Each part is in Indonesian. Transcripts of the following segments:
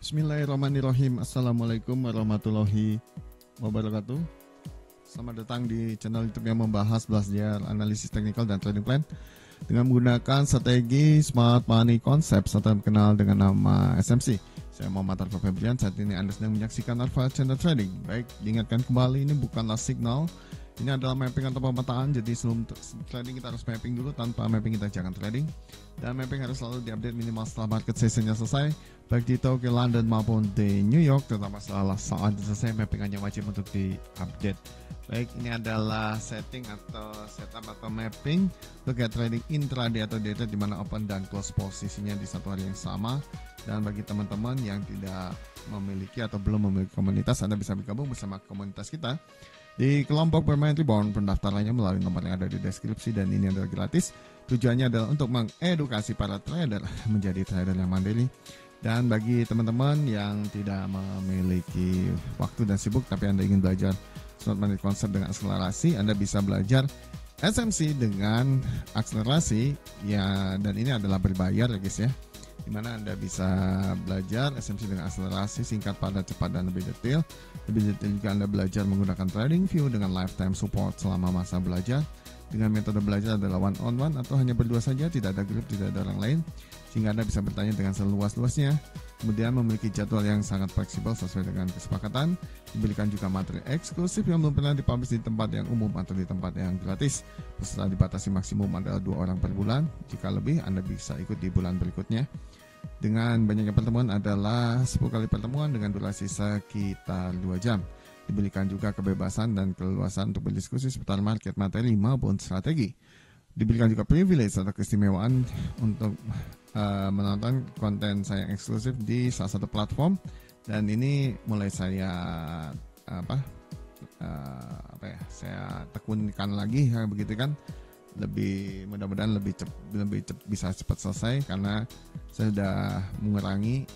Bismillahirrahmanirrahim. Assalamualaikum warahmatullahi wabarakatuh. Selamat datang di channel YouTube yang membahas belajar analisis teknikal dan trading plan dengan menggunakan strategi Smart Money Concept atau dikenal dengan nama SMC. Saya Muhammad Arfa Febrian. Saat ini Anda sedang menyaksikan Arfa Channel Trading. Baik, diingatkan kembali, ini bukanlah signal. Ini adalah mapping atau pemetaan. Jadi sebelum trading kita harus mapping dulu. Tanpa mapping kita jangan trading. Dan mapping harus selalu diupdate minimal setelah market sessionnya selesai, baik di Tokyo, London maupun di New York. Terutama setelah saat selesai, mapping hanya wajib untuk diupdate. Baik, ini adalah setting atau setup atau mapping untuk trading intraday atau day trade di mana open dan close posisinya di satu hari yang sama. Dan bagi teman-teman yang tidak memiliki atau belum memiliki komunitas, Anda bisa bergabung bersama komunitas kita di kelompok bermain Reborn. Pendaftarannya melalui nomor yang ada di deskripsi dan ini adalah gratis. Tujuannya adalah untuk mengedukasi para trader menjadi trader yang mandiri. Dan bagi teman-teman yang tidak memiliki waktu dan sibuk tapi Anda ingin belajar Smart Money Concept dengan akselerasi, Anda bisa belajar SMC dengan akselerasi ya, dan ini adalah berbayar ya guys ya, dimana Anda bisa belajar SMC dengan akselerasi singkat, padat, cepat, dan lebih detail. Lebih detail juga Anda belajar menggunakan trading view dengan lifetime support selama masa belajar. Dengan metode belajar adalah one on one atau hanya berdua saja, tidak ada grup, tidak ada orang lain, sehingga Anda bisa bertanya dengan seluas-luasnya. Kemudian memiliki jadwal yang sangat fleksibel sesuai dengan kesepakatan. Diberikan juga materi eksklusif yang belum pernah dipublish di tempat yang umum atau di tempat yang gratis. Peserta dibatasi maksimum adalah 2 orang per bulan. Jika lebih, Anda bisa ikut di bulan berikutnya. Dengan banyaknya pertemuan adalah 10 kali pertemuan dengan durasi sekitar 2 jam. Diberikan juga kebebasan dan keleluasan untuk berdiskusi seputar market, materi maupun strategi. Diberikan juga privilege atau keistimewaan untuk menonton konten saya yang eksklusif di salah satu platform, dan ini mulai saya saya tekunkan lagi ya, begitu kan, lebih mudah-mudahan bisa cepat selesai karena saya sudah mengurangi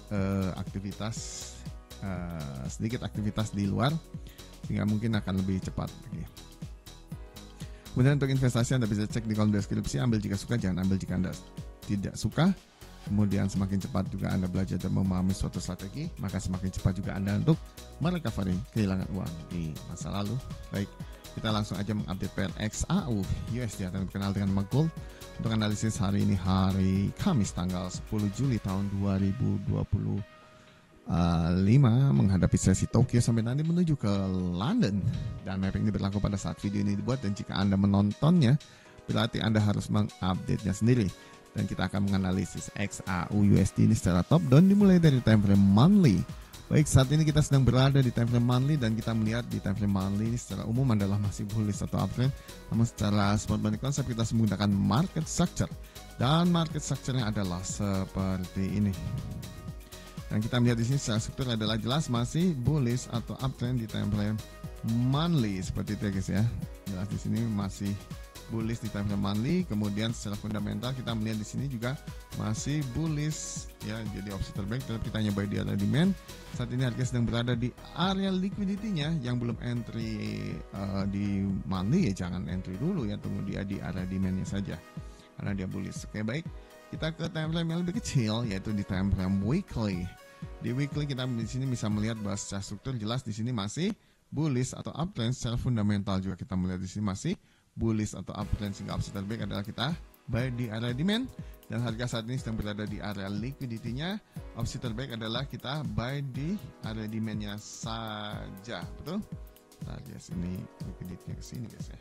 sedikit aktivitas di luar sehingga mungkin akan lebih cepat. Kemudian untuk investasi Anda bisa cek di kolom deskripsi. Ambil jika suka, jangan ambil jika Anda tidak suka. Kemudian semakin cepat juga Anda belajar dan memahami suatu strategi, maka semakin cepat juga Anda untuk merecovery kehilangan uang di masa lalu. Baik, kita langsung aja mengupdate pair XAU USD atau dikenal dengan MAGOL untuk analisis hari ini, hari Kamis tanggal 10 Juli tahun 2025, menghadapi sesi Tokyo sampai nanti menuju ke London. Dan mapping ini berlaku pada saat video ini dibuat, dan jika Anda menontonnya berarti Anda harus mengupdate-nya sendiri. Dan kita akan menganalisis XAU USD ini secara top down dimulai dari time frame monthly. Baik, saat ini kita sedang berada di time frame monthly dan kita melihat di time frame monthly ini secara umum adalah masih bullish atau uptrend. Namun secara Smart Money Concept kita menggunakan market structure, dan market structure-nya adalah seperti ini. Dan kita melihat di sini secara struktur adalah jelas masih bullish atau uptrend di time frame monthly seperti itu ya guys ya. Jelas di sini masih bullish di time frame monthly. Kemudian secara fundamental kita melihat di sini juga masih bullish ya, jadi opsi terbaik tetap kita hanya buy di area demand. Saat ini harga sedang berada di area liquidity-nya. Yang belum entry di monthly ya jangan entry dulu ya, tunggu dia di area demand-nya saja karena dia bullish. Oke, baik, kita ke time frame yang lebih kecil yaitu di time frame weekly. Di weekly kita di sini bisa melihat bahwa secara struktur jelas di sini masih bullish atau uptrend. Secara fundamental juga kita melihat di sini masih bullish atau uptrend, sehingga opsi terbaik adalah kita buy di area demand, dan harga saat ini sedang berada di area liquidity-nya. Opsi terbaik adalah kita buy di area demand-nya saja, betul? Nah, guys, ini liquidity-nya ke sini guys ya.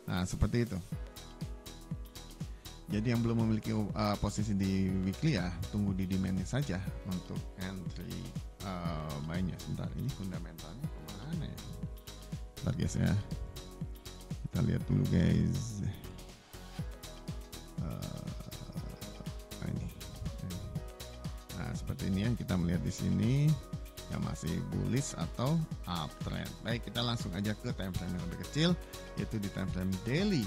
Nah, seperti itu. Jadi yang belum memiliki posisi di weekly ya tunggu di demand-nya saja untuk entry buy-nya. Sebentar, ini fundamentalnya kemana ya? Bentar guys ya, kita lihat dulu guys. Ini. Nah, seperti ini yang kita melihat di sini yang masih bullish atau uptrend. Baik, kita langsung aja ke time frame yang lebih kecil yaitu di time frame daily.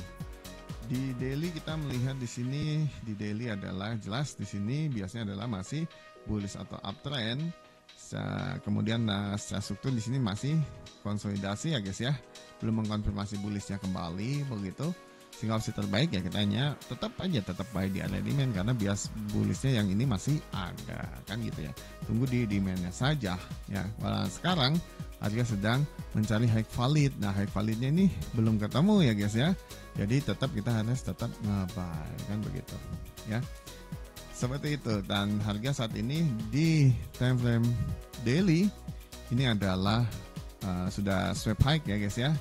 Di daily kita melihat di sini, di daily adalah jelas di sini biasanya adalah masih bullish atau uptrend. Kemudian secara struktur di sini masih konsolidasi ya guys ya, belum mengkonfirmasi bullishnya kembali begitu. Sehingga opsi terbaik ya kita hanya tetap buy di area demand karena bias bullishnya yang ini masih ada kan gitu ya. Tunggu di demandnya saja ya. Walau sekarang harga sedang mencari high valid. Nah high validnya ini belum ketemu ya guys ya. Jadi tetap kita harus tetap nge-buy kan begitu ya. Seperti itu, dan harga saat ini di time frame daily ini adalah sudah sweep high ya guys ya.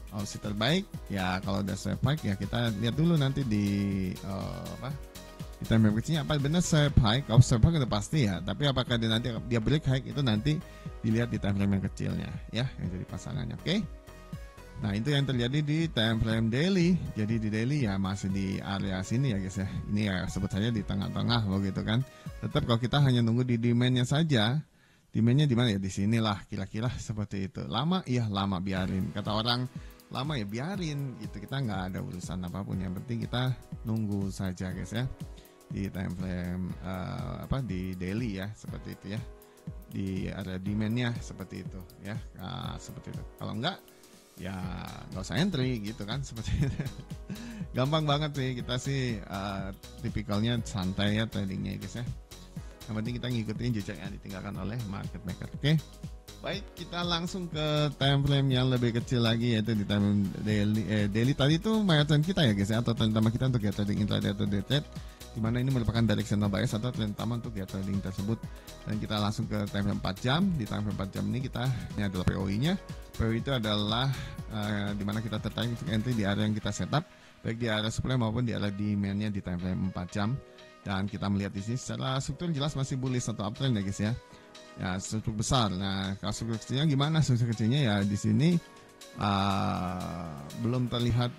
Opsi terbaik ya kalau udah sweep high ya kita lihat dulu nanti di di time frame kecilnya apa benar sweep high. Kalau sweep high itu pasti ya, tapi apakah dia break high itu nanti dilihat di time frame yang kecilnya ya, yang jadi pasangannya. Oke. Nah itu yang terjadi di time frame daily. Jadi di daily ya masih di area sini ya guys ya. Ini ya sebut saja di tengah-tengah begitu kan. Tetap kalau kita hanya nunggu di demandnya saja. Demandnya di mana ya? Di sinilah kira-kira seperti itu. Lama iya lama biarin. Kata orang lama ya biarin gitu. Kita nggak ada urusan apapun. Yang penting kita nunggu saja guys ya. Di time frame di daily ya seperti itu ya. Di area demandnya seperti itu ya. Nah, seperti itu. Kalau enggak ya nggak usah entry gitu kan seperti itu. Gampang banget sih kita sih tipikalnya santai ya tradingnya guys ya. Yang penting kita ngikutin jejak yang ditinggalkan oleh market maker. Oke. Baik, kita langsung ke time frame yang lebih kecil lagi yaitu di time daily. Daily tadi itu trend kita ya guys ya, atau trend utama kita untuk ya trading intraday atau day trade, di mana ini merupakan directional bias atau trend utama untuk ya trading tersebut. Dan kita langsung ke time frame 4 jam. Di time frame 4 jam ini ini adalah POI-nya. POI itu adalah di mana kita tertarik untuk entry di area yang kita setup, baik di area supply maupun di area demand-nya di time frame 4 jam. Dan kita melihat di sini secara struktur jelas masih bullish atau uptrend ya guys ya. Ya struktur besar. Nah kalau struktur kecilnya gimana? Struktur kecilnya ya di sini belum terlihat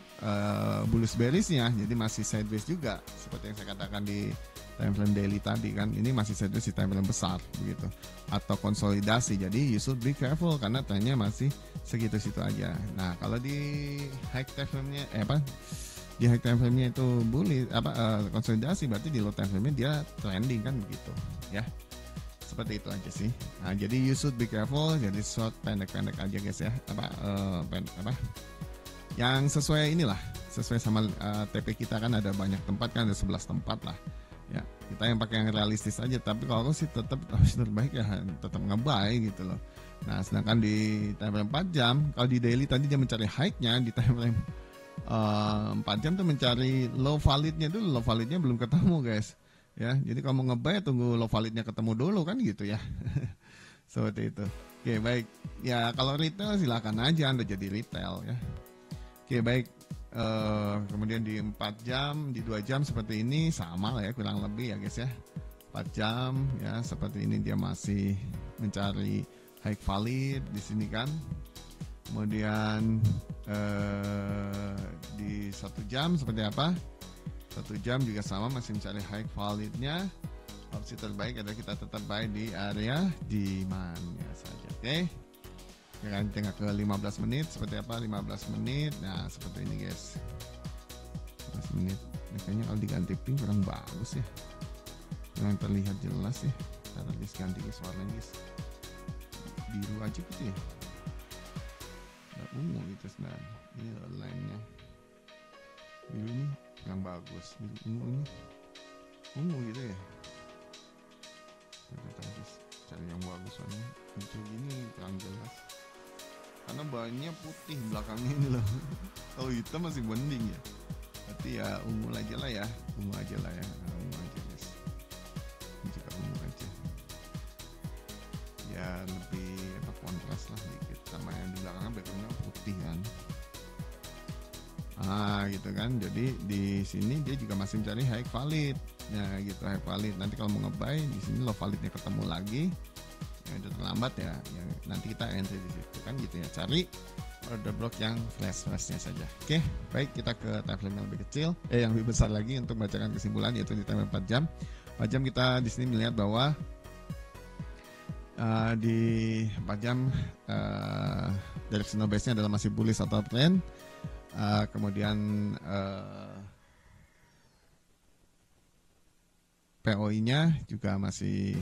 bullish bearishnya, jadi masih sideways juga seperti yang saya katakan di time frame daily tadi kan. Ini masih sideways di time frame besar begitu atau konsolidasi. Jadi you should be careful karena trennya masih segitu-situ aja. Nah kalau di high time frame-nya di high time frame-nya itu konsolidasi, berarti di low time frame-nya dia trending kan begitu ya. Seperti itu aja sih. Nah, jadi you should be careful. Jadi short pendek-pendek aja guys ya. Yang sesuai sesuai sama TP kita kan ada banyak tempat kan, ada 11 tempat lah. Ya, kita yang pakai yang realistis aja. Tapi kalau aku sih tetap harus terbaik ya tetap nge-buy gitu loh. Nah, sedangkan di time frame 4 jam, kalau di daily tadi dia mencari high-nya, di time frame 4 jam tuh mencari low validnya dulu. Low validnya belum ketemu guys ya. Jadi kalau mau nge-buy tunggu low validnya ketemu dulu kan gitu ya. Seperti itu. Oke baik ya, kalau retail silakan aja Anda jadi retail ya. Oke baik, kemudian di 4 jam, di 2 jam seperti ini sama lah ya kurang lebih ya guys ya. 4 jam ya seperti ini dia masih mencari high valid di sini kan. Kemudian di 1 jam seperti apa? 1 jam juga sama masih mencari high validnya. Opsi terbaik adalah kita tetap buy di area demand-nya saja. Oke. Kita tengah ke 15 menit seperti apa? 15 menit. Nah, seperti ini guys. 15 menit. Nah, kayaknya kalau diganti pink kurang bagus ya. Kurang terlihat jelas ya. Kita harus ganti guys warnanya guys. Biru aja gitu ya. Ungu gitu sebenarnya. Ini line-nya biru ini yang bagus, biru ini ungu gitu ya. Kita harus cari yang bagus soalnya hijau gini kurang jelas karena bahannya putih belakangnya ini loh. Kalau hitam masih mending ya, berarti ya ungu aja lah ya. Ungu aja guys, ini juga ungu aja ya, lebih kontras lah dikit sama yang di belakangnya backgroundnya putih kan. Gitu kan. Jadi di sini dia juga masih mencari high valid. Ya gitu, high valid. Nanti kalau mau nge-buy di sini low validnya ketemu lagi. Yang udah terlambat ya, yang nanti kita entry di situ kan gitu ya. Cari order block yang flash-flashnya saja. Oke, baik kita ke time frame yang lebih kecil, yang lebih besar lagi untuk membacakan kesimpulan yaitu di time 4 jam. 4 jam kita di sini melihat bahwa di 4 jam directional base-nya adalah masih bullish atau trend. Kemudian POI-nya juga masih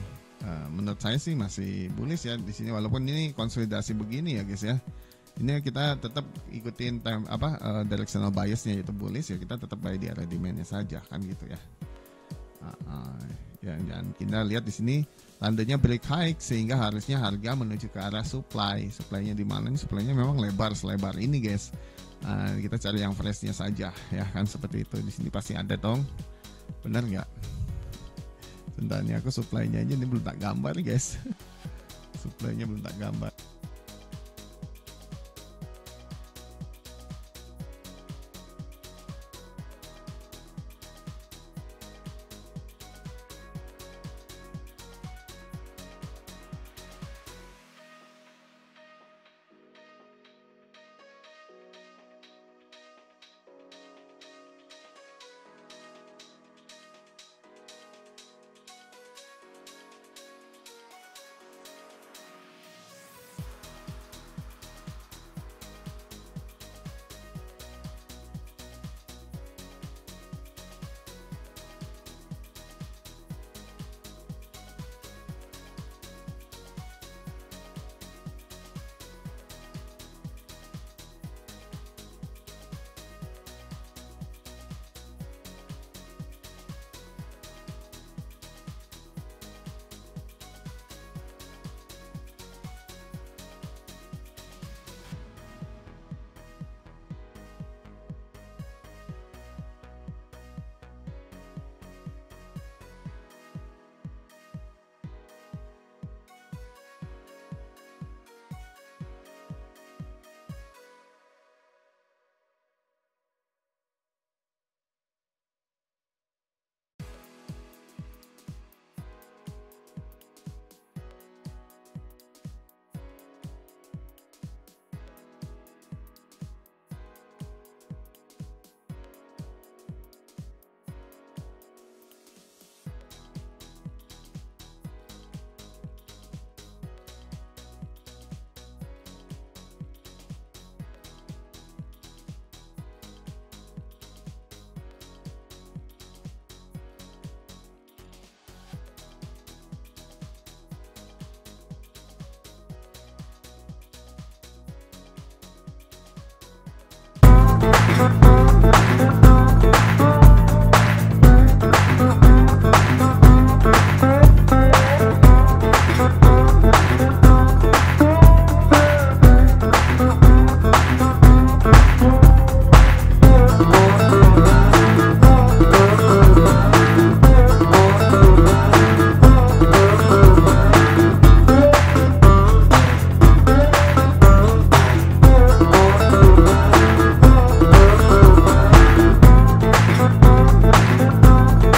menurut saya sih masih bullish ya di sini, walaupun ini konsolidasi begini ya guys ya. Ini kita tetap ikutin directional biasnya, yaitu bullish ya, kita tetap buy di area demand-nya saja kan gitu ya. Dan kita lihat di sini tandanya break high sehingga harusnya harga menuju ke arah supply. Supply-nya di mana nih? Supply-nya memang lebar selebar ini guys. Kita cari yang fresh-nya saja ya kan, seperti itu. Di sini pasti ada dong. Benar nggak? Sebentar nih, aku supply-nya aja ini belum tak gambar guys. Supply-nya belum tak gambar.